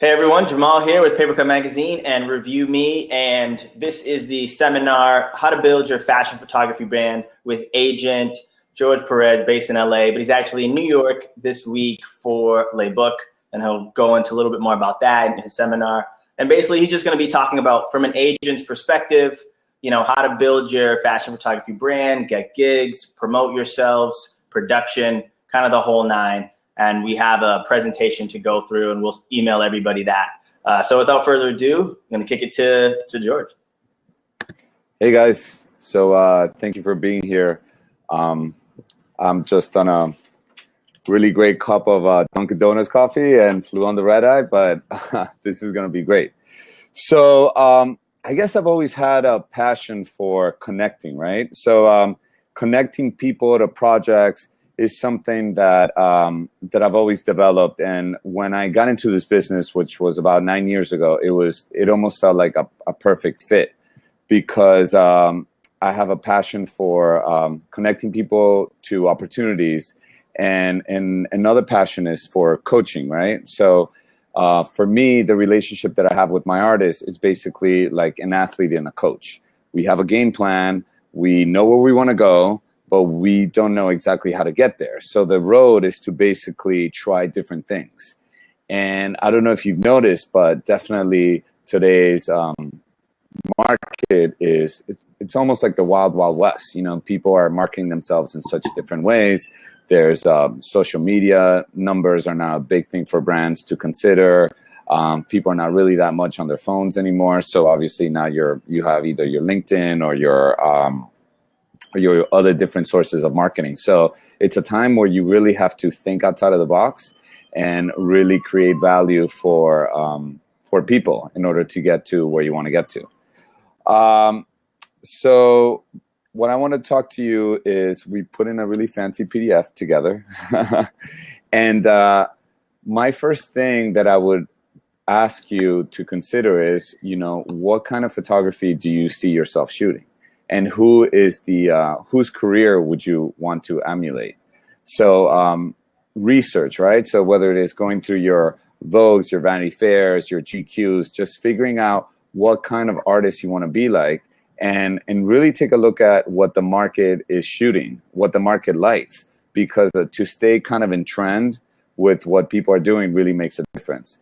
Hey everyone, Jamal here with Papercut Magazine and Review Me. And this is the seminar, How to Build Your Fashion Photography Brand with agent George Perez, based in LA. But he's actually in New York this week for Le Book, and he'll go into a little bit more about that in his seminar. And basically, he's just going to be talking about, from an agent's perspective, how to build your fashion photography brand, get gigs, promote yourselves, production, kind of the whole nine. And we have a presentation to go through, and we'll email everybody that. So without further ado, I'm going to kick it to George. Hey guys, so thank you for being here. I'm just on a really great cup of Dunkin' Donuts coffee and flew on the red eye, but this is going to be great. So I guess I've always had a passion for connecting, right? So connecting people to projects is something that that I've always developed. And when I got into this business, which was about 9 years ago, it almost felt like a perfect fit, because I have a passion for connecting people to opportunities, and another passion is for coaching, right? So for me, the relationship that I have with my artists is basically like an athlete and a coach. We have a game plan, we know where we want to go, but we don't know exactly how to get there. So the road is to basically try different things. And I don't know if you've noticed, but definitely today's market it's almost like the wild, wild west. People are marketing themselves in such different ways. There's social media. Numbers are now a big thing for brands to consider. People are not really that much on their phones anymore. So obviously now you have either your LinkedIn or your other different sources of marketing. So it's a time where you really have to think outside of the box and really create value for people in order to get to where you want to get to. So what I want to talk to you is, we put in a really fancy PDF together. And my first thing that I would ask you to consider is, what kind of photography do you see yourself shooting? And who is whose career would you want to emulate? So research, right? So whether it is going through your Vogues, your Vanity Fairs, your GQs, just figuring out what kind of artist you want to be like, and really take a look at what the market is shooting, what the market likes, because to stay kind of in trend with what people are doing really makes a difference.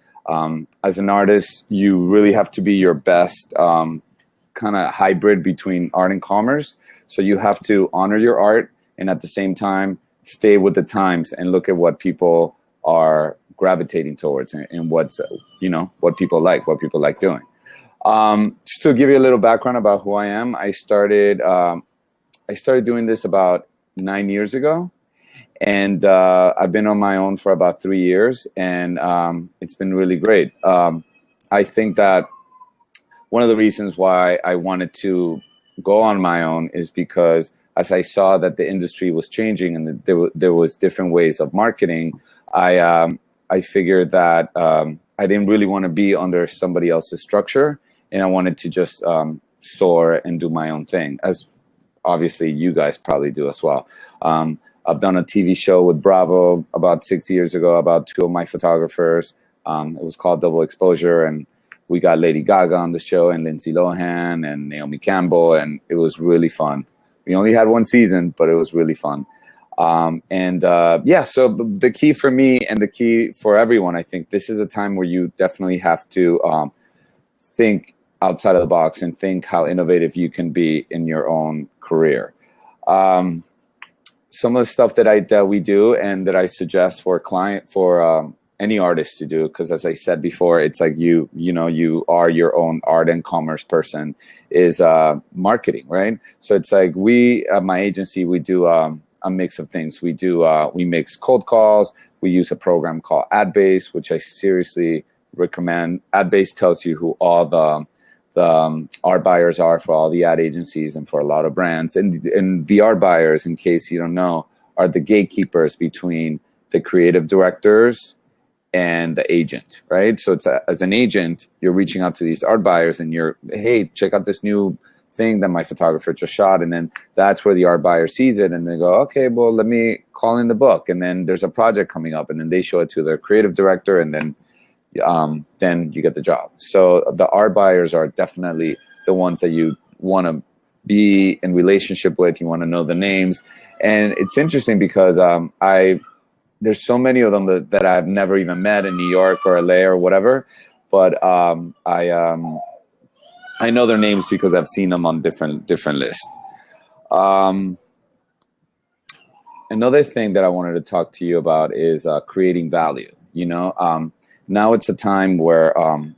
As an artist, you really have to be your best kind of hybrid between art and commerce. So you have to honor your art and at the same time stay with the times and look at what people are gravitating towards and what people like doing. Just to give you a little background about who I am, I started doing this about 9 years ago, and I've been on my own for about 3 years, and it's been really great. I think that one of the reasons why I wanted to go on my own is because as I saw that the industry was changing and there was different ways of marketing, I figured that I didn't really want to be under somebody else's structure, and I wanted to just soar and do my own thing, as obviously you guys probably do as well. I've done a TV show with Bravo about 6 years ago about two of my photographers. It was called Double Exposure, and we got Lady Gaga on the show, and Lindsay Lohan, and Naomi Campbell, and it was really fun. We only had one season, but it was really fun. So the key for me and the key for everyone, I think this is a time where you definitely have to think outside of the box and think how innovative you can be in your own career. Some of the stuff that we do and that I suggest for any artist to do, because as I said before, it's like you are your own art and commerce person, is marketing, right? So it's like we at my agency, we do a mix of things. We mix cold calls. We use a program called AdBase, which I seriously recommend. AdBase tells you who all the art buyers are for all the ad agencies and for a lot of brands. And the art buyers, in case you don't know, are the gatekeepers between the creative directors and the agent, right? So it's as an agent, you're reaching out to these art buyers and hey, check out this new thing that my photographer just shot. And then that's where the art buyer sees it and they go, okay, well, let me call in the book. And then there's a project coming up and then they show it to their creative director. And then then you get the job. So the art buyers are definitely the ones that you want to be in relationship with. You want to know the names. And it's interesting because there's so many of them that I've never even met in New York or LA or whatever. But I know their names because I've seen them on different lists. Another thing that I wanted to talk to you about is creating value. Now it's a time where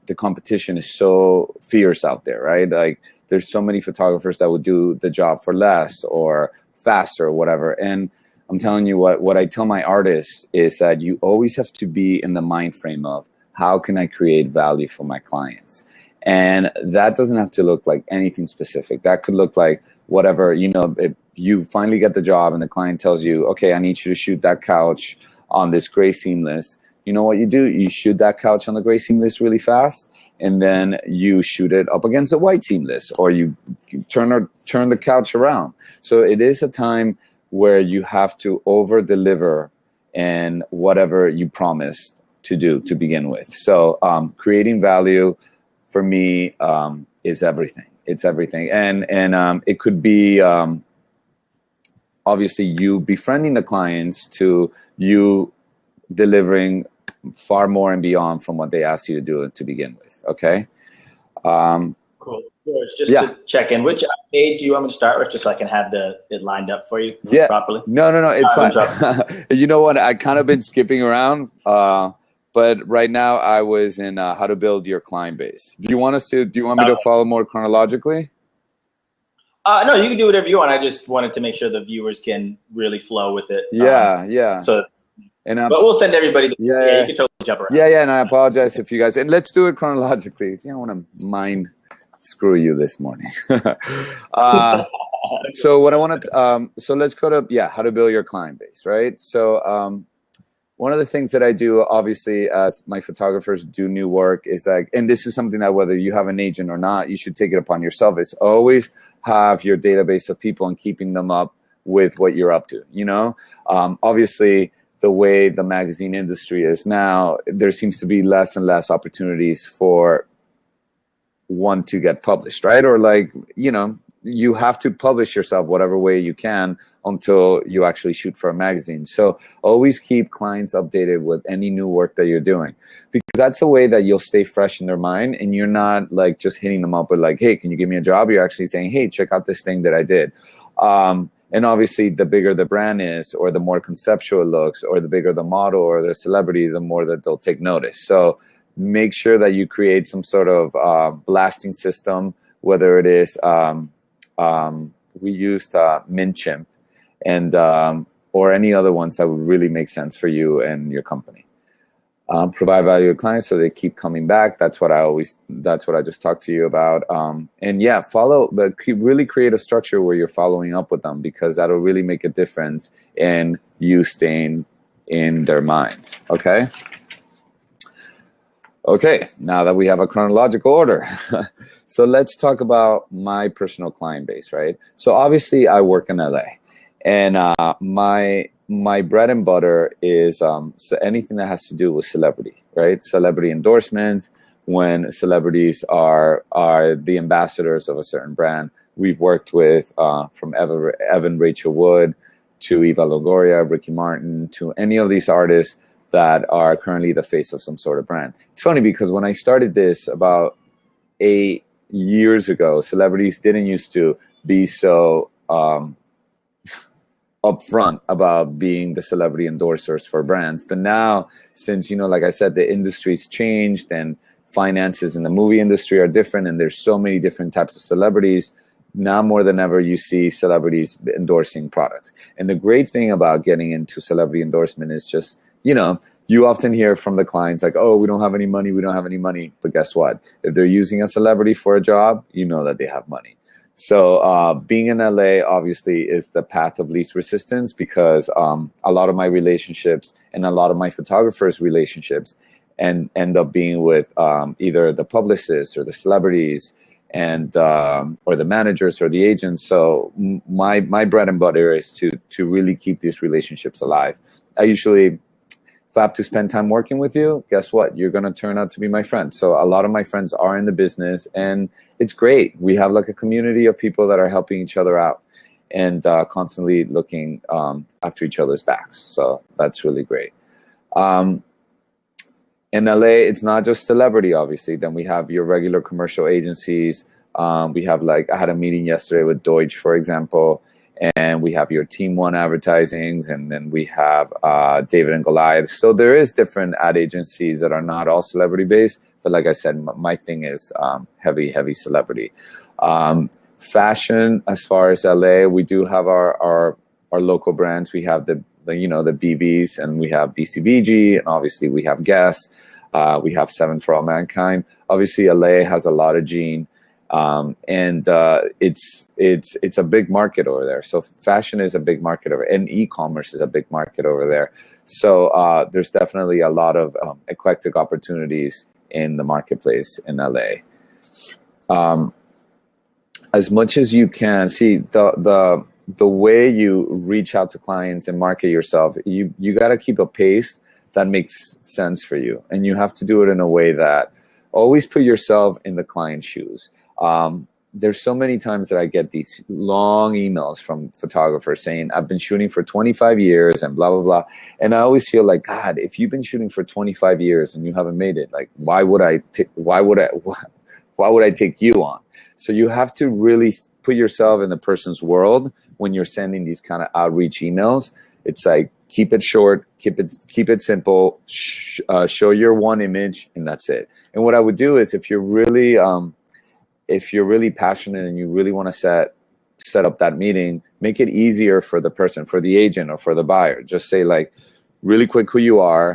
the competition is so fierce out there, right? Like there's so many photographers that would do the job for less or faster or whatever. And I'm telling you what I tell my artists is that you always have to be in the mind frame of how can I create value for my clients? And that doesn't have to look like anything specific. That could look like whatever, if you finally get the job and the client tells you, okay, I need you to shoot that couch on this gray seamless. You know what you do? You shoot that couch on the gray seamless really fast, and then you shoot it up against the white seamless, or you turn the couch around. So it is a time where you have to over deliver in whatever you promised to do to begin with. So creating value for me is everything. It's everything. And it could be obviously you befriending the clients to you delivering far more and beyond from what they asked you to do to begin with. Okay. Cool. Just to check in, which page do you want me to start with, just so I can have it lined up for you properly? No, it's fine. You know what? I kind of been skipping around, but right now I was in how to build your client base. Do you want me to follow more chronologically? No, you can do whatever you want. I just wanted to make sure the viewers can really flow with it. Yeah. So, but we'll send everybody. You can totally jump around. Yeah, and I apologize if you guys. And let's do it chronologically. I don't want to mind screw you this morning. So what I want to. So let's go to how to build your client base, right? So one of the things that I do, obviously, as my photographers do new work, is like, and this is something that whether you have an agent or not, you should take it upon yourself. Is always have your database of people and keeping them up with what you're up to. Obviously, the way the magazine industry is now, there seems to be less and less opportunities for one to get published, right? Or you have to publish yourself whatever way you can until you actually shoot for a magazine. So always keep clients updated with any new work that you're doing, because that's a way that you'll stay fresh in their mind, and you're not like just hitting them up with like, hey, can you give me a job? You're actually saying, hey, check out this thing that I did. And obviously the bigger the brand is, or the more conceptual it looks, or the bigger the model or the celebrity, the more that they'll take notice. So make sure that you create some sort of blasting system, whether it is we used MailChimp and or any other ones that would really make sense for you and your company. Provide value to clients so they keep coming back. That's what I just talked to you about. And follow, but really create a structure where you're following up with them, because that'll really make a difference in you staying in their minds. Okay, now that we have a chronological order, so let's talk about my personal client base, right? So obviously I work in LA, and my bread and butter is so anything that has to do with celebrity, right? Celebrity endorsements, when celebrities are the ambassadors of a certain brand. We've worked with from Evan Rachel Wood to Eva Longoria, Ricky Martin, to any of these artists that are currently the face of some sort of brand. It's funny because when I started this about 8 years ago, celebrities didn't used to be so upfront about being the celebrity endorsers for brands. But now, since, like I said, the industry's changed and finances in the movie industry are different, and there's so many different types of celebrities, now more than ever, you see celebrities endorsing products. And the great thing about getting into celebrity endorsement is just, you often hear from the clients like, oh, we don't have any money. But guess what? If they're using a celebrity for a job, you know that they have money. So being in LA obviously is the path of least resistance, because a lot of my relationships and a lot of my photographers' relationships end up being with either the publicists or the celebrities and or the managers or the agents. So my bread and butter is to really keep these relationships alive. I usually if I have to spend time working with you, guess what? You're going to turn out to be my friend. So a lot of my friends are in the business, and it's great. We have like a community of people that are helping each other out and constantly looking after each other's backs. So that's really great. In LA, it's not just celebrity, obviously. Then we have your regular commercial agencies. We have I had a meeting yesterday with Deutsch, for example, and we have your Team One advertisings, and then we have David and Goliath. So there is different ad agencies that are not all celebrity based, but like I said, my thing is heavy celebrity. Fashion, as far as LA, we do have our local brands. We have the BBs, and we have BCBG, and obviously we have Guess. We have Seven for All Mankind. Obviously, LA has a lot of gene. And it's a big market over there. So fashion is a big market over, and e-commerce is a big market over there. So there's definitely a lot of eclectic opportunities in the marketplace in LA. As much as you can see, the way you reach out to clients and market yourself, you got to keep a pace that makes sense for you, and you have to do it in a way that always put yourself in the client's shoes. There's so many times that I get these long emails from photographers saying, I've been shooting for 25 years and blah, blah, blah. And I always feel like, God, if you've been shooting for 25 years and you haven't made it, like, why would I take you on? So you have to really put yourself in the person's world when you're sending these kind of outreach emails. It's like, keep it short, keep it simple, show your one image, and that's it. And what I would do is, if you're really passionate and you really want to set up that meeting, make it easier for the person, for the agent or for the buyer. Just say, like, really quick who you are.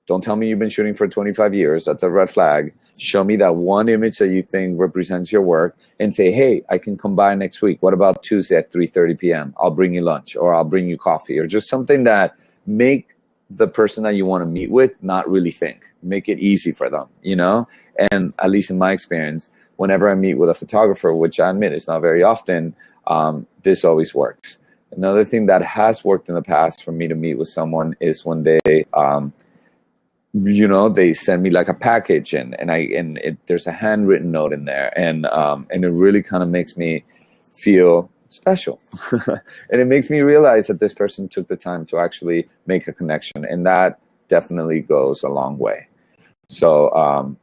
Don't tell me you've been shooting for 25 years. That's a red flag. Show me that one image that you think represents your work, and say, hey, I can come by next week. What about Tuesday at 3:30 p.m.? I'll bring you lunch, or I'll bring you coffee, or just something that make the person that you want to meet with not really think. Make it easy for them, And at least in my experience, whenever I meet with a photographer, which I admit is not very often, this always works. Another thing that has worked in the past for me to meet with someone is when they they send me like a package, and there's a handwritten note in there, and it really kind of makes me feel special. And it makes me realize that this person took the time to actually make a connection, and that definitely goes a long way. So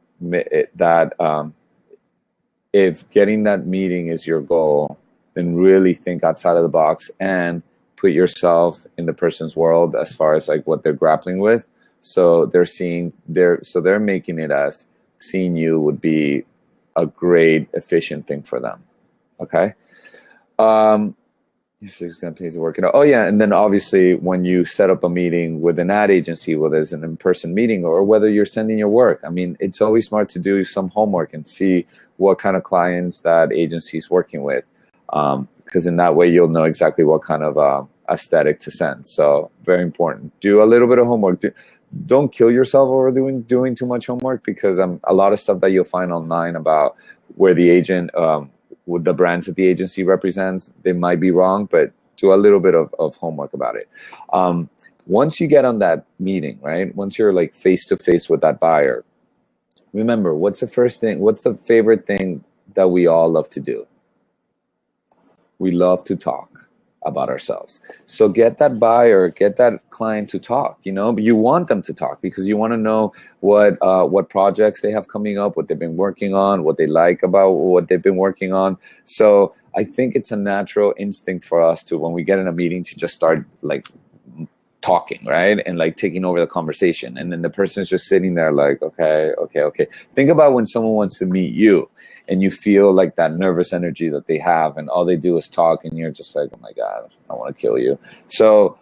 if getting that meeting is your goal, then really think outside of the box and put yourself in the person's world as far as like what they're grappling with. So they're making it as seeing you would be a great, efficient thing for them. Okay. This is working out. Oh yeah, and then obviously when you set up a meeting with an ad agency, whether it's an in-person meeting or whether you're sending your work, I mean, it's always smart to do some homework and see what kind of clients that agency is working with, because in that way you'll know exactly what kind of aesthetic to send. So very important. Do a little bit of homework. Don't kill yourself over doing too much homework, because a lot of stuff that you'll find online about where the agent with the brands that the agency represents, they might be wrong, but do a little bit of homework about it. Once you get on that meeting, right? Once you're like face to face with that buyer, remember, what's the favorite thing that we all love to do? We love to talk about ourselves. So get that buyer, get that client to talk, but you want them to talk because you want to know what projects they have coming up, what they've been working on, what they like about what they've been working on. So I think it's a natural instinct for us to, when we get in a meeting, to just start like talking, right? And like taking over the conversation. And then the person is just sitting there like, okay. Think about when someone wants to meet you and you feel like that nervous energy that they have, and all they do is talk, and you're just like, oh my God, I want to kill you. So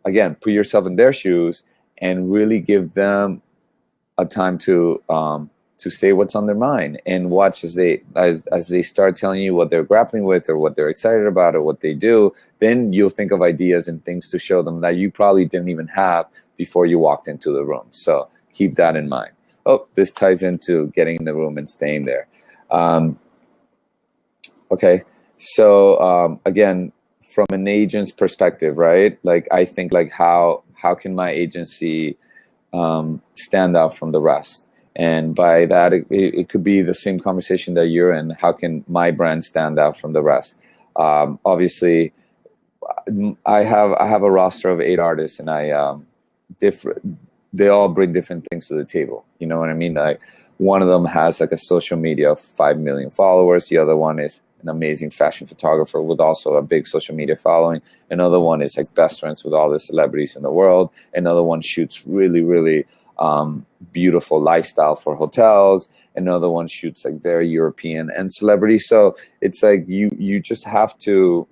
again, put yourself in their shoes and really give them a time to say what's on their mind, and watch as they start telling you what they're grappling with or what they're excited about or what they do. Then you'll think of ideas and things to show them that you probably didn't even have before you walked into the room. So keep that in mind. Oh, this ties into getting in the room and staying there. Okay. So again, from an agent's perspective, right? Like I think like how how can my agency stand out from the rest? And by that, it could be the same conversation that you're in. How can my brand stand out from the rest? Obviously, I have a roster of 8 artists, and they all bring different things to the table. You know what I mean? Like, one of them has like a social media of 5 million followers. The other one is an amazing fashion photographer with also a big social media following. Another one is like best friends with all the celebrities in the world. Another one shoots really, really beautiful lifestyle for hotels. Another one shoots like very European and celebrity. So it's like you just have to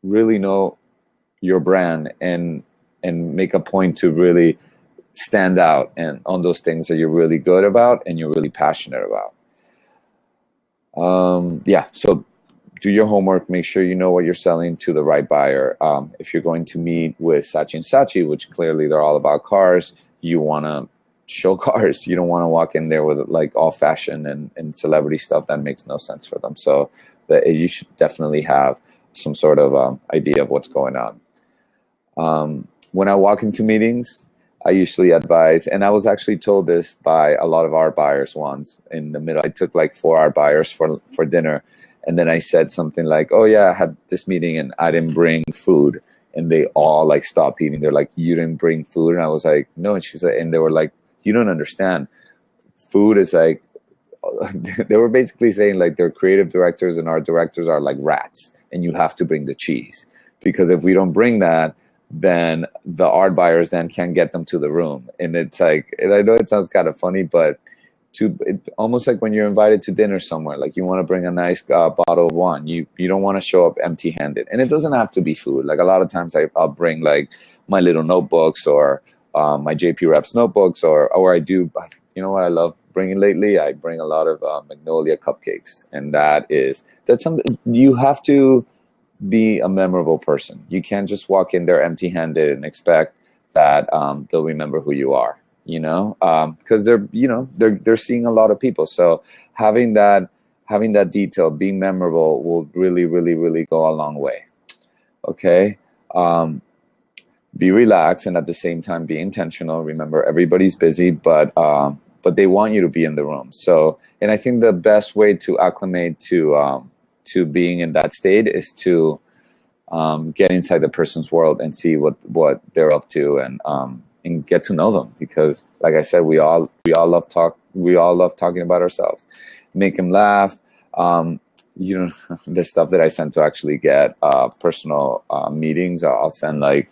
really know your brand and make a point to really stand out and on those things that you're really good about and you're really passionate about. So do your homework. Make sure you know what you're selling to the right buyer. If you're going to meet with Saatchi & Saatchi, which clearly they're all about cars, you want to show cars. You don't want to walk in there with like all fashion and celebrity stuff that makes no sense for them. So you should definitely have some sort of idea of what's going on. When I walk into meetings, I usually advise, and I was actually told this by a lot of art buyers once in the middle. I took like 4 art buyers for dinner. And then I said something like, oh yeah, I had this meeting and I didn't bring food. And they all like stopped eating. They're like, you didn't bring food? And I was like, no. And she said, and they were like, you don't understand. Food is like, they were basically saying like their creative directors and art directors are like rats and you have to bring the cheese. Because if we don't bring that, then the art buyers then can't get them to the room. And it's like, and I know it sounds kind of funny, but almost like when you're invited to dinner somewhere, like you want to bring a nice bottle of wine. You don't want to show up empty-handed. And it doesn't have to be food. Like a lot of times I'll bring like my little notebooks or my JP Reps notebooks or I do, you know what I love bringing lately? I bring a lot of Magnolia cupcakes. And that's something you have to be a memorable person. You can't just walk in there empty-handed and expect that they'll remember who you are. You know, because they're seeing a lot of people. So having that detail, being memorable, will really, really, really go a long way. Okay, be relaxed and at the same time be intentional. Remember, everybody's busy, but they want you to be in the room. So, and I think the best way to acclimate to being in that state is to get inside the person's world and see what they're up to and get to know them, because like I said, we all love talking about ourselves. Make them laugh. The stuff that I send to actually get personal meetings, I'll send like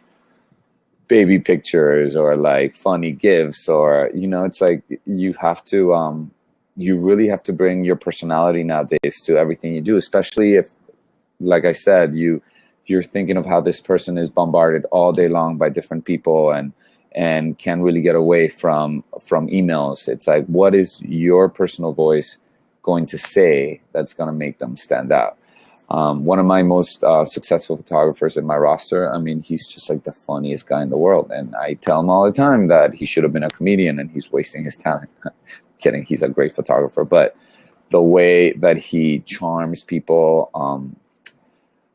baby pictures or like funny gifts, or it's like you have to you really have to bring your personality nowadays to everything you do, especially if, like I said, you're thinking of how this person is bombarded all day long by different people and can't really get away from emails. It's like, what is your personal voice going to say that's going to make them stand out? One of my most successful photographers in my roster, I mean, he's just like the funniest guy in the world. And I tell him all the time that he should have been a comedian and he's wasting his talent. Kidding, he's a great photographer. But the way that he charms people,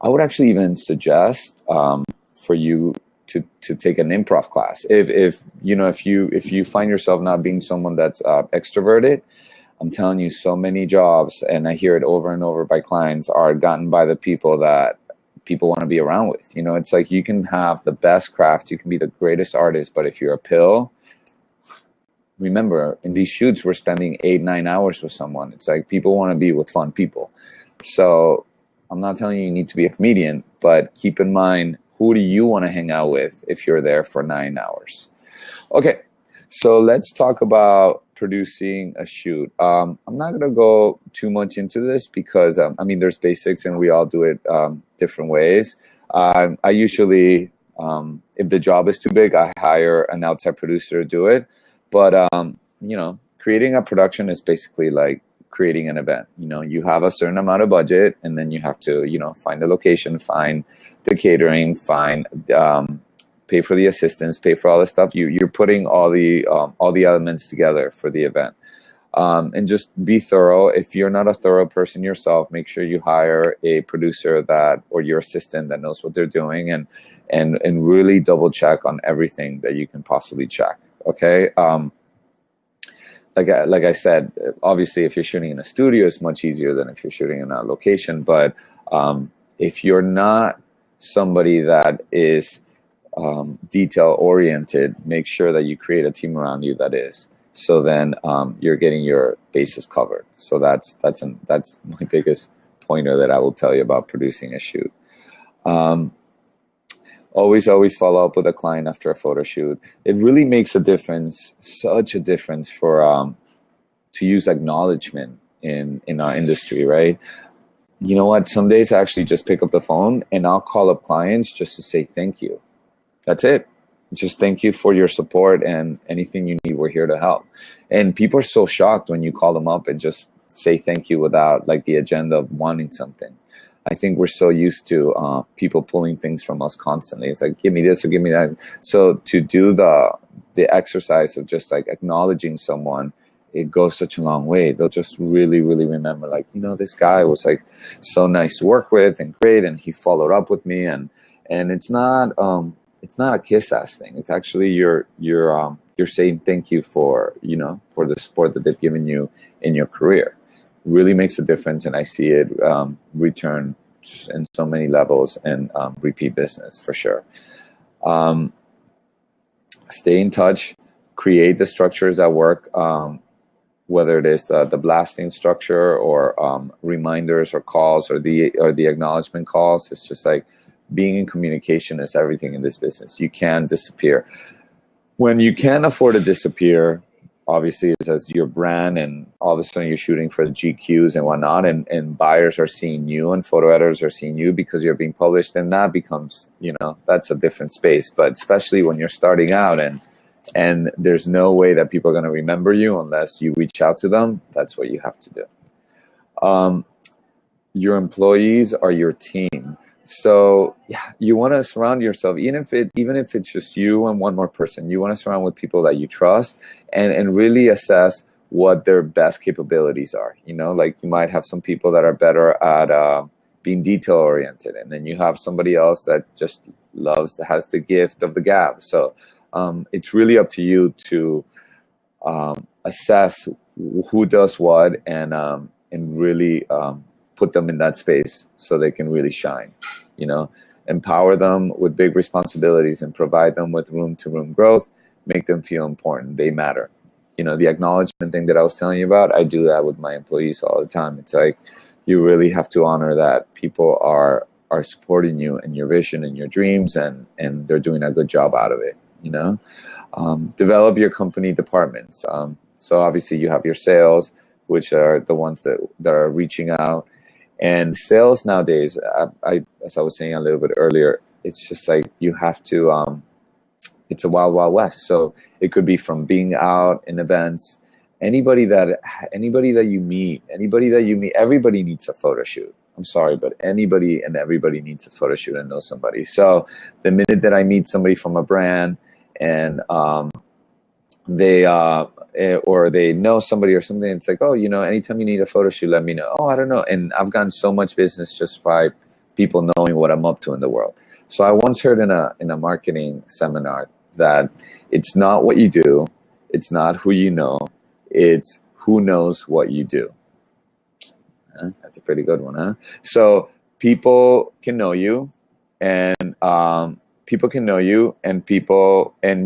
I would actually even suggest for you to take an improv class. If you find yourself not being someone that's extroverted, I'm telling you, so many jobs, and I hear it over and over by clients, are gotten by the people that people want to be around with. It's like you can have the best craft, you can be the greatest artist, but if you're a pill, remember, in these shoots, we're spending 8-9 hours with someone. It's like people want to be with fun people. So I'm not telling you need to be a comedian, but keep in mind, who do you want to hang out with if you're there for 9 hours? Okay, so let's talk about producing a shoot. I'm not going to go too much into this because, there's basics and we all do it different ways. I usually, if the job is too big, I hire an outside producer to do it. But, creating a production is basically like creating an event. You have a certain amount of budget, and then you have to, find the location, find the catering, pay for the assistants, pay for all the stuff. You're putting all the elements together for the event. And just be thorough. If you're not a thorough person yourself, make sure you hire a producer that, or your assistant that knows what they're doing, and really double check on everything that you can possibly check. Okay. Like I said, obviously, if you're shooting in a studio, it's much easier than if you're shooting in a location. But if you're not somebody that is detail oriented, make sure that you create a team around you that is. So then you're getting your bases covered. So that's my biggest pointer that I will tell you about producing a shoot. Always follow up with a client after a photo shoot. It really makes a difference, such a difference for to use acknowledgement in our industry, right? You know what? Some days I actually just pick up the phone and I'll call up clients just to say thank you. That's it. Just thank you for your support, and anything you need, we're here to help. And people are so shocked when you call them up and just say thank you without like the agenda of wanting something. I think we're so used to people pulling things from us constantly. It's like, give me this or give me that. So to do the exercise of just like acknowledging someone, it goes such a long way. They'll just really, really remember, like, you know, this guy was like so nice to work with and great, and he followed up with me. And it's not a kiss ass thing. It's actually you're saying thank you for, you know, for the support that they've given you in your career. Really makes a difference, and I see it return in so many levels, and repeat business for sure. Stay in touch, create the structures that work, whether it is the blasting structure or reminders or calls or the acknowledgement calls. It's just like being in communication is everything in this business. You can't disappear. When you can't afford to disappear, obviously, it's as your brand, and all of a sudden you're shooting for the GQs and whatnot, and buyers are seeing you and photo editors are seeing you because you're being published, then that becomes, you know, that's a different space. But especially when you're starting out and there's no way that people are going to remember you unless you reach out to them, that's what you have to do. Your employees are your team. So yeah, you want to surround yourself, even if it's just you and one more person, you want to surround with people that you trust, and really assess what their best capabilities are. You know, like you might have some people that are better at being detail oriented, and then you have somebody else that just has the gift of the gab. So it's really up to you to assess who does what, and really put them in that space so they can really shine. You know, empower them with big responsibilities and provide them with room-to-room growth. Make them feel important. They matter. You know, the acknowledgement thing that I was telling you about, I do that with my employees all the time. It's like you really have to honor that people are supporting you and your vision and your dreams, and they're doing a good job out of it. You know, develop your company departments. So obviously you have your sales, which are the ones that are reaching out. And sales nowadays, as I was saying a little bit earlier, it's just like you have to, it's a wild, wild west. So it could be from being out in events, anybody that you meet, everybody needs a photo shoot. I'm sorry, but anybody and everybody needs a photo shoot and know somebody. So the minute that I meet somebody from a brand, and they know somebody or something, it's like, oh, you know, anytime you need a photo shoot, let me know. Oh, I don't know. And I've gotten so much business just by people knowing what I'm up to in the world. So I once heard in a marketing seminar that it's not what you do, it's not who you know, it's who knows what you do. That's a pretty good one, huh? So people can know you, and people can know you, and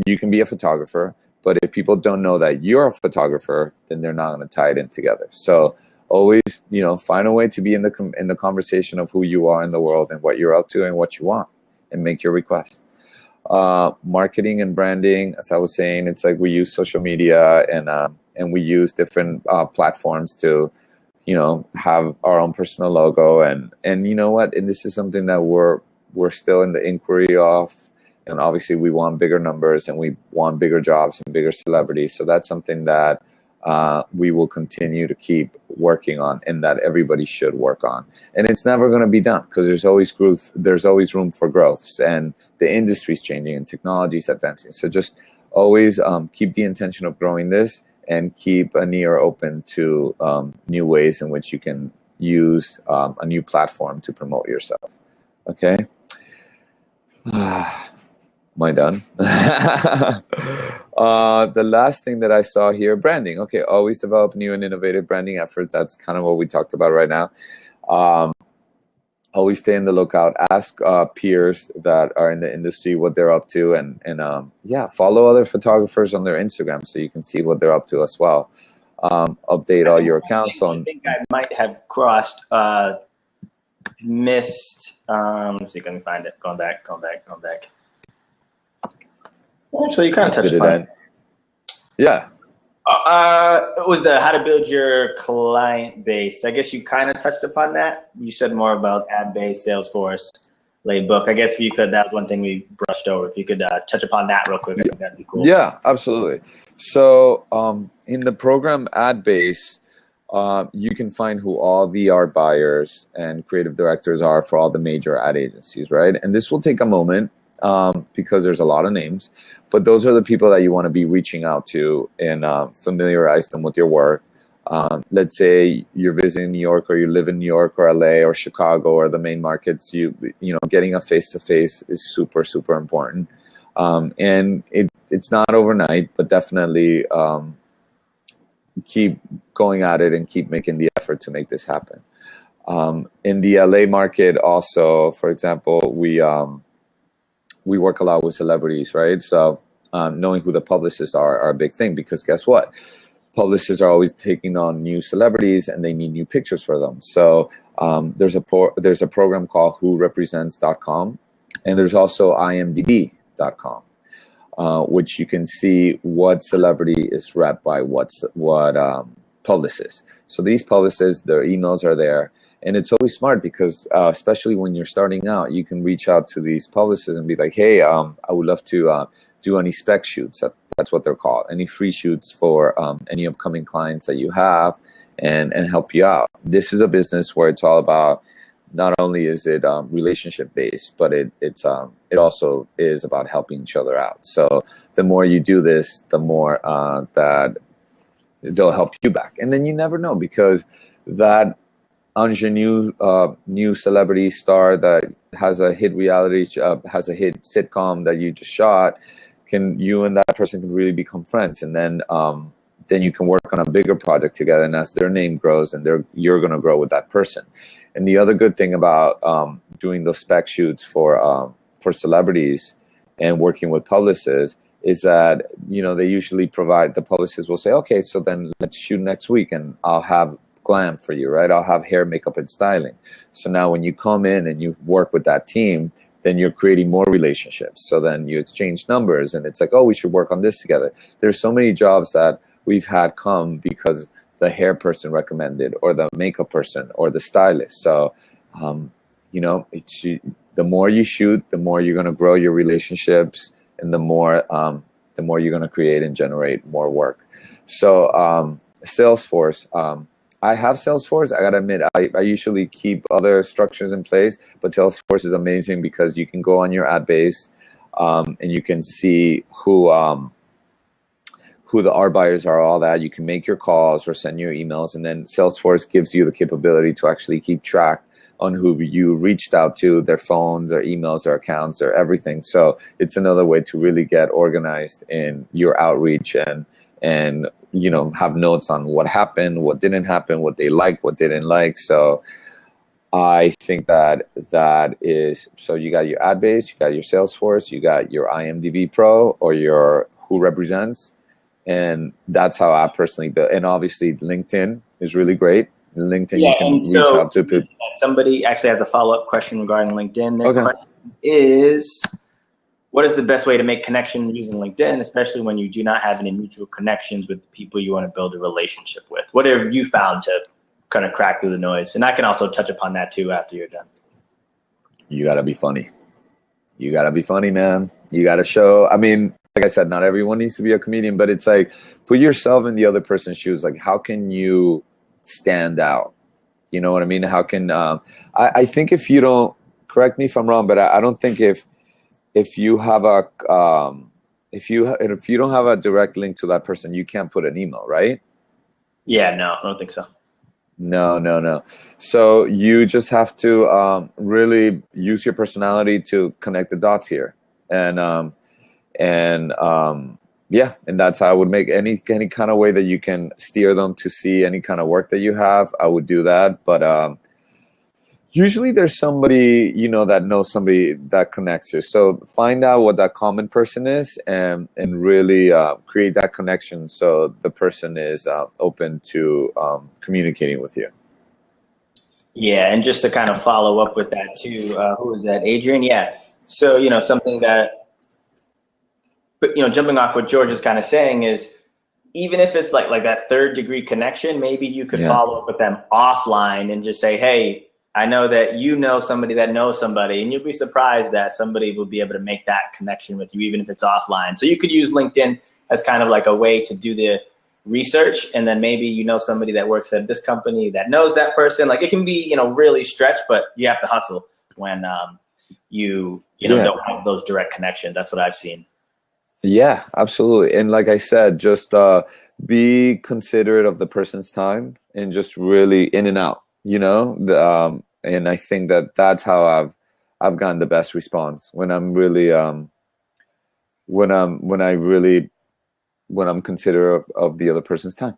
you can be a photographer. But if people don't know that you're a photographer, then they're not going to tie it in together. So always, you know, find a way to be in the conversation of who you are in the world and what you're up to and what you want, and make your requests. Marketing and branding, as I was saying, it's like we use social media and we use different platforms to, you know, have our own personal logo, and you know what? And this is something that we're still in the inquiry of. And obviously we want bigger numbers, and we want bigger jobs and bigger celebrities. So that's something that we will continue to keep working on, and that everybody should work on. And it's never going to be done, because there's always growth. There's always room for growth, and the industry is changing and technology is advancing. So just always keep the intention of growing this, and keep an ear open to new ways in which you can use a new platform to promote yourself. Okay. Am I done? The last thing that I saw here, branding. Okay, always develop new and innovative branding efforts. That's kind of what we talked about right now. Always stay on the lookout. Ask peers that are in the industry what they're up to, and follow other photographers on their Instagram so you can see what they're up to as well. Update all your accounts on. I think I might have missed. Let's see, let me find it. Going back. Actually, you kind of touched upon it. Yeah. It was the how to build your client base. I guess you kind of touched upon that. You said more about ad-based, Salesforce, Laybook. I guess if you could, that was one thing we brushed over. If you could touch upon that real quick, I think that'd be cool. Yeah, absolutely. So in the program Ad-Base, you can find who all the art buyers and creative directors are for all the major ad agencies, right? And this will take a moment because there's a lot of names, but those are the people that you want to be reaching out to and familiarize them with your work. Let's say you're visiting New York, or you live in New York or LA or Chicago or the main markets. You know, getting a face-to-face is super, super important. And it's not overnight, but definitely keep going at it and keep making the effort to make this happen. In the LA market also, for example, we work a lot with celebrities, right? So knowing who the publicists are a big thing, because guess what? Publicists are always taking on new celebrities and they need new pictures for them. So there's a program called whorepresents.com, and there's also imdb.com, which you can see what celebrity is repped by what publicist. So these publicists, their emails are there. And it's always smart because, especially when you're starting out, you can reach out to these publicists and be like, hey, I would love to do any spec shoots. That's what they're called. Any free shoots for any upcoming clients that you have, and help you out. This is a business where it's all about, not only is it relationship based, but it also is about helping each other out. So the more you do this, the more that they'll help you back. And then you never know, because that ingenue new celebrity star that has a hit has a hit sitcom that you just shot, you and that person can really become friends, and then you can work on a bigger project together. And as their name grows, and you're going to grow with that person. And the other good thing about doing those spec shoots for celebrities and working with publicists is that, you know, they usually provide, the publicists will say, okay, so then let's shoot next week, and I'll have glam for you, right? I'll have hair, makeup, and styling. So now when you come in and you work with that team, then you're creating more relationships. So then you exchange numbers, and it's like, oh, we should work on this together. There's so many jobs that we've had come because the hair person recommended, or the makeup person, or the stylist. So, you know, the more you shoot, the more you're going to grow your relationships, and the more you're going to create and generate more work. So Salesforce, I have Salesforce. I gotta admit, I usually keep other structures in place, but Salesforce is amazing because you can go on your ad base and you can see who the art buyers are, all that. You can make your calls or send your emails, and then Salesforce gives you the capability to actually keep track on who you reached out to, their phones, their emails, their accounts, their everything. So it's another way to really get organized in your outreach and you know, have notes on what happened, what didn't happen, what they liked, what didn't like. So I think that is, so you got your ad base, you got your Salesforce, you got your IMDb Pro or your Who Represents, and that's how I personally build. And obviously LinkedIn is really great. LinkedIn, you can reach out to people. Somebody actually has a follow-up question regarding LinkedIn. Their question is, what is the best way to make connections using LinkedIn, especially when you do not have any mutual connections with the people you want to build a relationship with? What have you found to kind of crack through the noise? And I can also touch upon that too after you're done. You got to be funny. You got to be funny, man. You got to show, I mean, like I said, not everyone needs to be a comedian, but it's like, put yourself in the other person's shoes. Like, how can you stand out? You know what I mean? How can, I think if you don't, correct me if I'm wrong, but I don't think if you have if you don't have a direct link to that person, you can't put an email, right? Yeah, no, I don't think so. No. So you just have to really use your personality to connect the dots here, and and yeah, and that's how I would make any kind of way that you can steer them to see any kind of work that you have. I would do that, but usually there's somebody that knows somebody that connects you. So find out what that common person is, and really create that connection so the person is open to communicating with you. Yeah, and just to kind of follow up with that too, who was that? Adrian? Yeah. So, something that, but jumping off what George is kind of saying is, even if it's like that third degree connection, maybe you could follow up with them offline and just say, hey, I know that you know somebody that knows somebody, and you'll be surprised that somebody will be able to make that connection with you, even if it's offline. So you could use LinkedIn as kind of like a way to do the research, and then maybe somebody that works at this company that knows that person. Like, it can be really stretched, but you have to hustle when you don't have those direct connections. That's what I've seen. Yeah, absolutely. And like I said, just be considerate of the person's time and just really in and out, and I think that's how I've gotten the best response when I'm really when I'm considerate of the other person's time.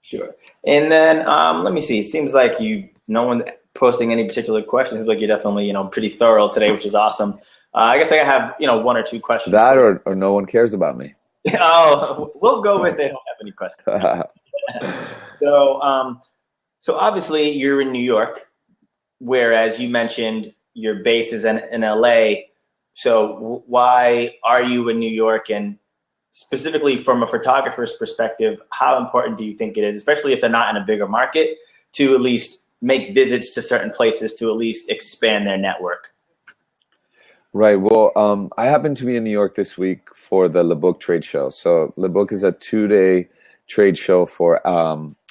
Sure. And then let me see. It seems like no one posting any particular questions. Like, you're definitely pretty thorough today, which is awesome. I guess I have one or two questions. That or no one cares about me. Oh, we'll go with they don't have any questions. So obviously you're in New York, whereas you mentioned your base is in LA. So why are you in New York? And specifically from a photographer's perspective, how important do you think it is, especially if they're not in a bigger market, to at least make visits to certain places to at least expand their network? Right. Well, I happen to be in New York this week for the Le Book trade show. So Le Book is a 2-day trade show for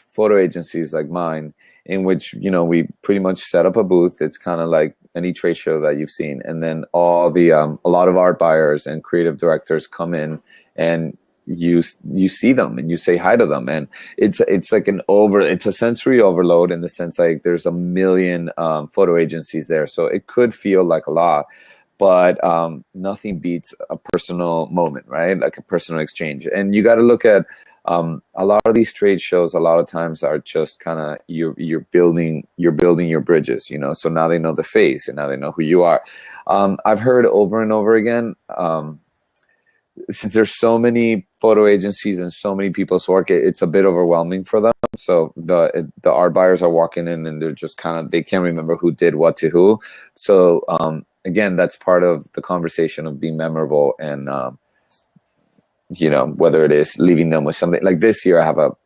photo agencies like mine, in which we pretty much set up a booth. It's kind of like any trade show that you've seen, and then all the a lot of art buyers and creative directors come in, and you see them and you say hi to them, and it's like it's a sensory overload, in the sense like there's a million photo agencies there, so it could feel like a lot. But nothing beats a personal moment, right? Like a personal exchange. And you got to look at a lot of these trade shows. A lot of times are just kind of you're building your bridges, So now they know the face, and now they know who you are. I've heard over and over again, since there's so many photo agencies and so many people's work, it's a bit overwhelming for them. So the art buyers are walking in, and they're just they can't remember who did what to who. So again, that's part of the conversation of being memorable, and whether it is leaving them with something. Like this year, you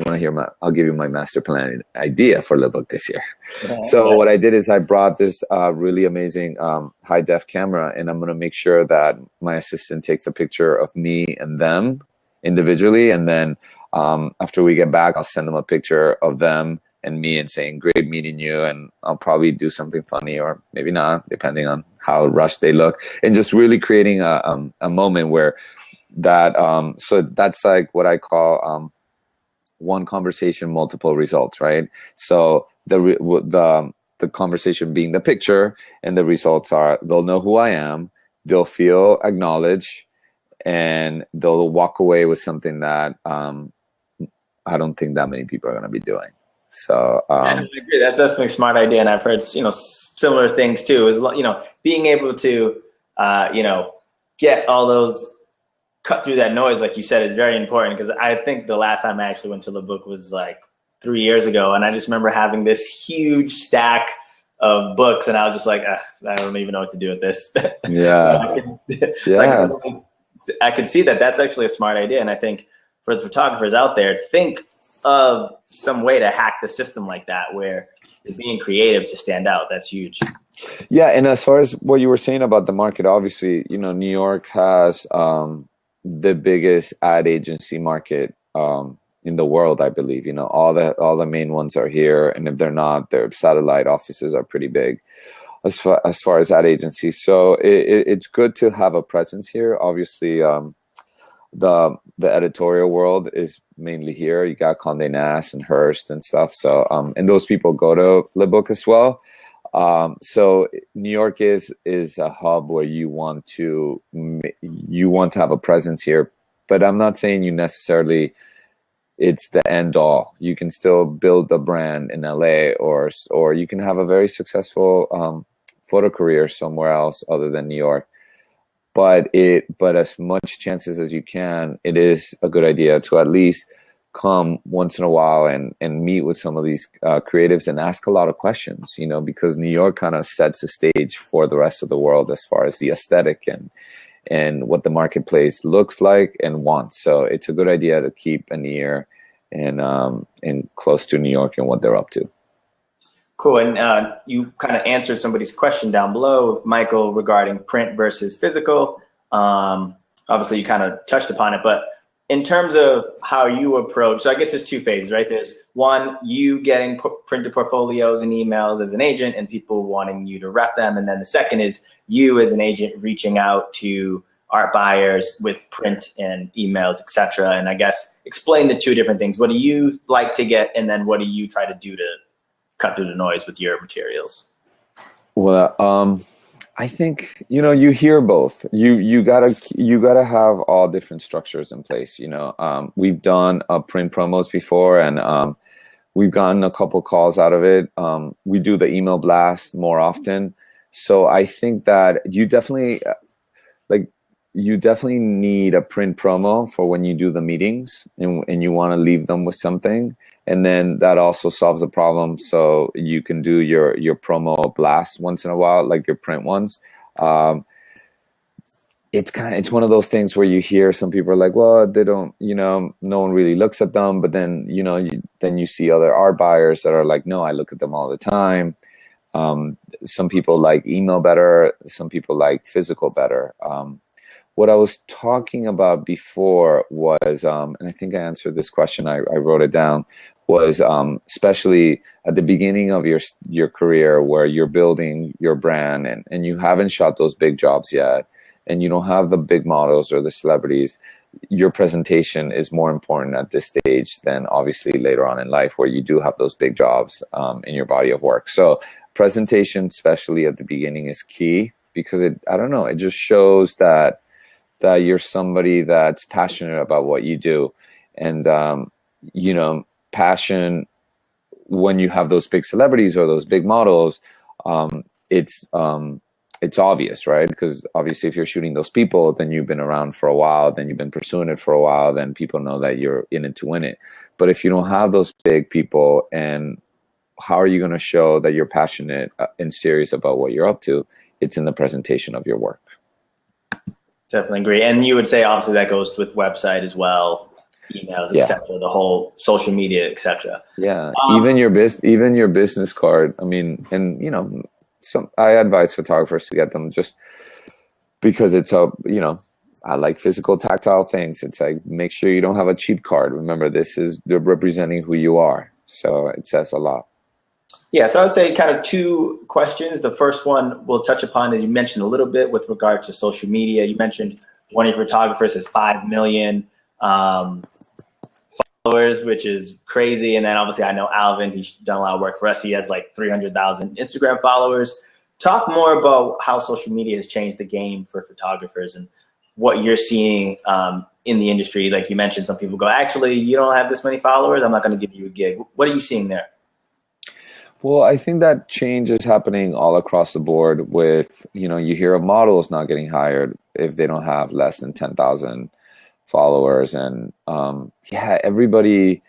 want to hear I'll give you my master plan idea for the book this year. Yeah, so what I did is I brought this really amazing high def camera, and I'm going to make sure that my assistant takes a picture of me and them individually, and then after we get back, I'll send them a picture of them and me and saying, great meeting you. And I'll probably do something funny, or maybe not, depending on how rushed they look, and just really creating a moment where so that's like what I call one conversation, multiple results, right? So the conversation being the picture, and the results are they'll know who I am, they'll feel acknowledged, and they'll walk away with something that I don't think that many people are going to be doing. So I agree. That's definitely a smart idea, and I've heard similar things too. Is being able to get all those, cut through that noise, like you said, is very important. Because I think the last time I actually went to the book was like 3 years ago, and I just remember having this huge stack of books, and I was just like, I don't even know what to do with this. Yeah, I could see that that's actually a smart idea, and I think for the photographers out there, think of some way to hack the system like that, where you're being creative to stand out. That's huge. Yeah, and as far as what you were saying about the market, obviously, New York has the biggest ad agency market in the world, I believe. All the main ones are here, and if they're not, their satellite offices are pretty big. as far as ad agency. So it's good to have a presence here. Obviously, the editorial world is mainly here. You got Condé Nast and Hearst and stuff. So and those people go to the book as well. So New York is a hub where you want to have a presence here, but I'm not saying you necessarily it's the end all. You can still build a brand in LA, or you can have a very successful photo career somewhere else other than New York. But as much chances as you can, it is a good idea to at least come once in a while and meet with some of these creatives and ask a lot of questions, because New York kind of sets the stage for the rest of the world as far as the aesthetic and what the marketplace looks like and wants. So it's a good idea to keep an ear and close to New York and what they're up to. Cool. And you kind of answered somebody's question down below, Michael, regarding print versus physical. Obviously, you kind of touched upon it, but in terms of how you approach, so I guess there's two phases, right? There's one, you getting printed portfolios and emails as an agent and people wanting you to rep them. And then the second is you as an agent reaching out to art buyers with print and emails, et cetera. And I guess explain the two different things. What do you like to get? And then what do you try to do to cut through the noise with your materials? Well, I think, you hear both. You gotta have all different structures in place. We've done print promos before, and we've gotten a couple calls out of it. We do the email blast more often. So I think that you definitely need a print promo for when you do the meetings and you want to leave them with something. And then that also solves a problem. So you can do your promo blast once in a while, like your print ones. It's one of those things where you hear some people are like, well, they don't, no one really looks at them. But then, then you see other art buyers that are like, no, I look at them all the time. Some people like email better. Some people like physical better. What I was talking about before was, and I think I answered this question, I wrote it down, was especially at the beginning of your career where you're building your brand and you haven't shot those big jobs yet, and you don't have the big models or the celebrities, your presentation is more important at this stage than obviously later on in life where you do have those big jobs in your body of work. So presentation, especially at the beginning, is key because it just shows that you're somebody that's passionate about what you do. And, passion, when you have those big celebrities or those big models, it's obvious, right? Because obviously if you're shooting those people, then you've been around for a while, then you've been pursuing it for a while, then people know that you're in it to win it. But if you don't have those big people, and how are you going to show that you're passionate and serious about what you're up to? It's in the presentation of your work. Definitely agree. And you would say obviously that goes with website as well, emails, etc., the whole social media, etc. Yeah, even your business card. I mean, and I advise photographers to get them just because it's I like physical, tactile things. It's like, make sure you don't have a cheap card. Remember, they're representing who you are, so it says a lot. Yeah, so I would say kind of two questions. The first one we'll touch upon, as you mentioned a little bit with regards to social media. You mentioned one of your photographers has 5 million followers, which is crazy. And then obviously I know Alvin, he's done a lot of work for us. He has like 300,000 Instagram followers. Talk more about how social media has changed the game for photographers and what you're seeing in the industry. Like you mentioned, some people go, actually, you don't have this many followers, I'm not going to give you a gig. What are you seeing there? Well, I think that change is happening all across the board with, you hear of models not getting hired if they don't have less than 10,000 followers. And everybody,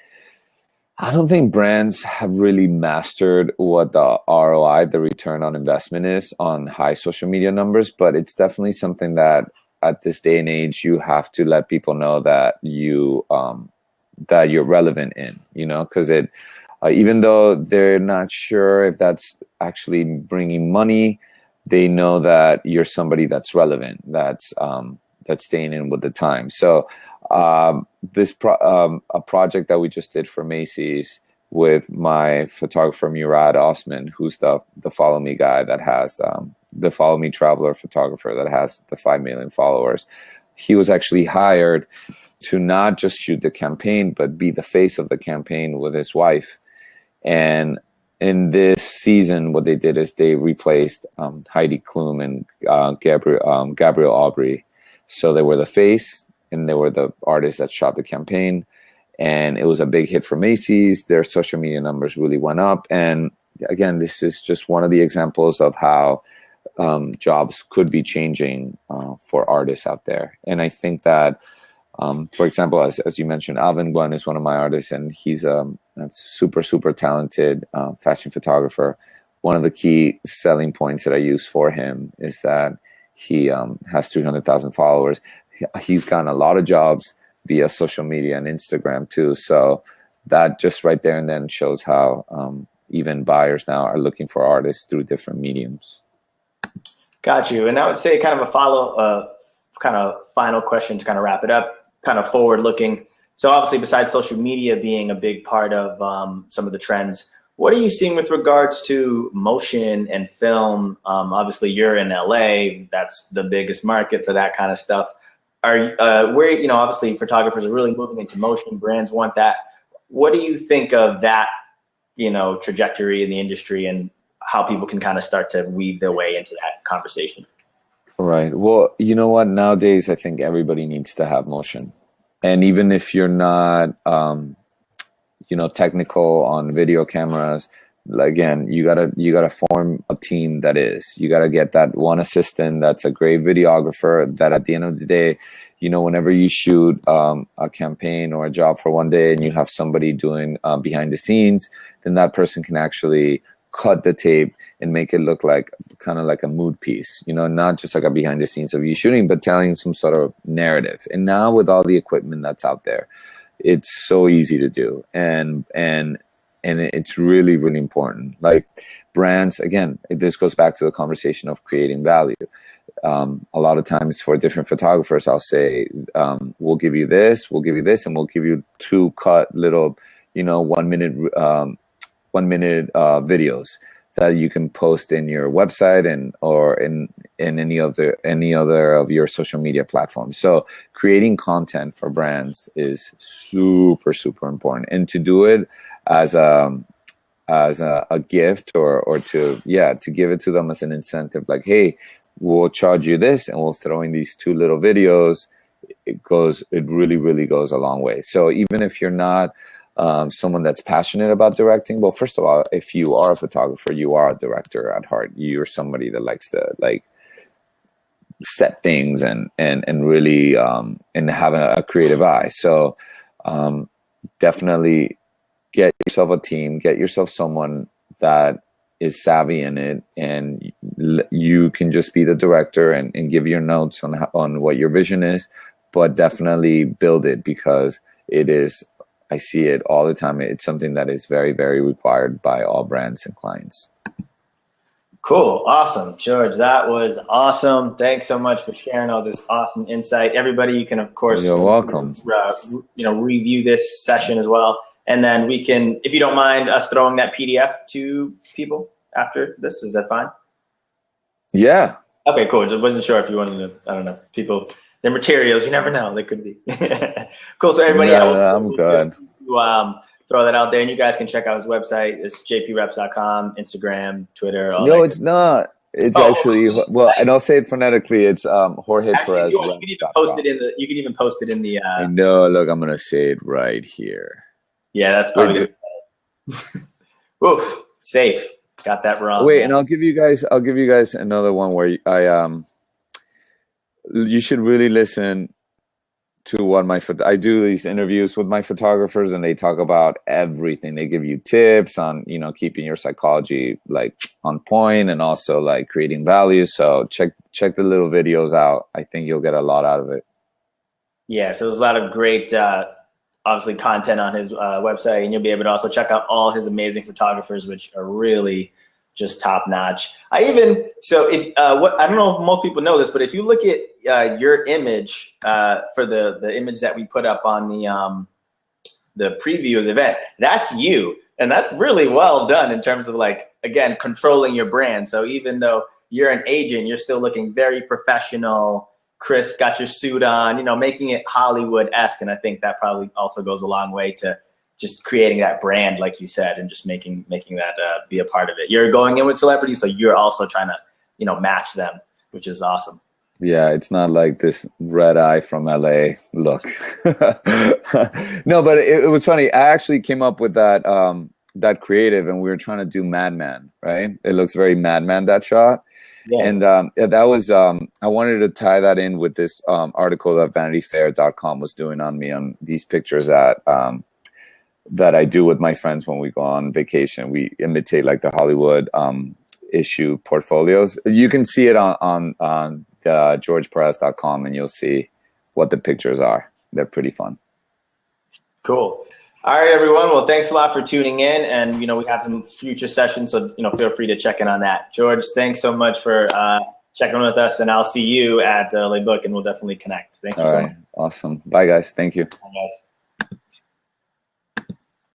I don't think brands have really mastered what the ROI, the return on investment is on high social media numbers, but it's definitely something that at this day and age, you have to let people know that you're relevant in, because even though they're not sure if that's actually bringing money, they know that you're somebody that's relevant, that's staying in with the time. So a project that we just did for Macy's with my photographer Murad Osman, who's the Follow Me guy that has the Follow Me Traveler photographer that has the 5 million followers. He was actually hired to not just shoot the campaign, but be the face of the campaign with his wife. And in this season, what they did is they replaced Heidi Klum and Gabrielle Aubry. So they were the face, and they were the artists that shot the campaign. And it was a big hit for Macy's. Their social media numbers really went up. And again, this is just one of the examples of how jobs could be changing for artists out there. And I think that, for example, as you mentioned, Alvin Guan is one of my artists, and he's a super, super talented fashion photographer. One of the key selling points that I use for him is that he has 300,000 followers. He's gotten a lot of jobs via social media and Instagram too. So that just right there and then shows how even buyers now are looking for artists through different mediums. Got you. And I would say kind of a kind of final question to kind of wrap it up, kind of forward looking. So obviously besides social media being a big part of some of the trends, what are you seeing with regards to motion and film? Obviously you're in LA, that's the biggest market for that kind of stuff. Where, you know, obviously photographers are really moving into motion, brands want that. What do you think of that, you know, trajectory in the industry and how people can kind of start to weave their way into that conversation? Right. Well, you know what? Nowadays, I think everybody needs to have motion. And even if you're not, you know, technical on video cameras, again, you gotta form a team that is. You gotta get that one assistant that's a great videographer that at the end of the day, you know, whenever you shoot a campaign or a job for one day and you have somebody doing behind the scenes, then that person can actually cut the tape and make it look like kind of like a mood piece, you know, not just like a behind the scenes of you shooting, but telling some sort of narrative. And now with all the equipment that's out there, it's so easy to do. And it's really, really important. Like brands, again, this goes back to the conversation of creating value. A lot of times for different photographers, I'll say, we'll give you this, and we'll give you 2 cut little, you know, 1 minute videos that you can post in your website and or in any other of your social media platforms. So creating content for brands is super, super important, and to do it as a gift or to give it to them as an incentive, like, hey, we'll charge you this and we'll throw in these 2 little videos. It really, really goes a long way. So even if you're not someone that's passionate about directing, well, first of all, if you are a photographer, you are a director at heart. You're somebody that likes to like set things and really and have a creative eye. So definitely get yourself a team, get yourself someone that is savvy in it, and you can just be the director and give your notes on what your vision is, but definitely build it, because it is, I see it all the time. It's something that is very, very required by all brands and clients. Cool. Awesome. George, that was awesome. Thanks so much for sharing all this awesome insight. Everybody, you can, of course, you're welcome. Review this session as well. And then we can, if you don't mind us throwing that PDF to people after this, is that fine? Yeah. Okay, cool. Just wasn't sure if you wanted to, I don't know, people, their materials, you never know, they could be. Cool. So everybody, I'm good. Throw that out there, and you guys can check out his website. It's jpreps.com, Instagram, Twitter. No, it's not. It's actually, well, and I'll say it phonetically. It's Jorge Perez. You can even post it in the. You can even post it in the. No, look, I'm gonna say it right here. Yeah, that's probably. Oof, safe. Got that wrong. Wait, and I'll give you guys another one where you should really listen to what I do these interviews with my photographers, and they talk about everything. They give you tips on, you know, keeping your psychology like on point, and also like creating value. So check the little videos out. I think you'll get a lot out of it. Yeah, so there's a lot of great obviously content on his website, and you'll be able to also check out all his amazing photographers, which are really just top notch. I don't know if most people know this, but if you look at your image for the image that we put up on the preview of the event, that's you. And that's really well done in terms of like, again, controlling your brand. So even though you're an agent, you're still looking very professional, crisp, got your suit on, making it Hollywood-esque. And I think that probably also goes a long way to just creating that brand, like you said, and just making that be a part of it. You're going in with celebrities, so you're also trying to, match them, which is awesome. Yeah, it's not like this red eye from LA look. No, but it was funny. I actually came up with that creative, and we were trying to do Madman, right? It looks very Madman, that shot. Yeah. And that was I wanted to tie that in with this article that VanityFair.com was doing on me on these pictures that I do with my friends when we go on vacation. We imitate like the Hollywood issue portfolios. You can see it on GeorgePerez.com, and you'll see what the pictures are. They're pretty fun. Cool. All right, everyone. Well, thanks a lot for tuning in, and we have some future sessions, so feel free to check in on that. George, thanks so much for checking with us, and I'll see you at LA Book, and we'll definitely connect. Thank you so much. Awesome. Bye, guys. Thank you. Bye, guys.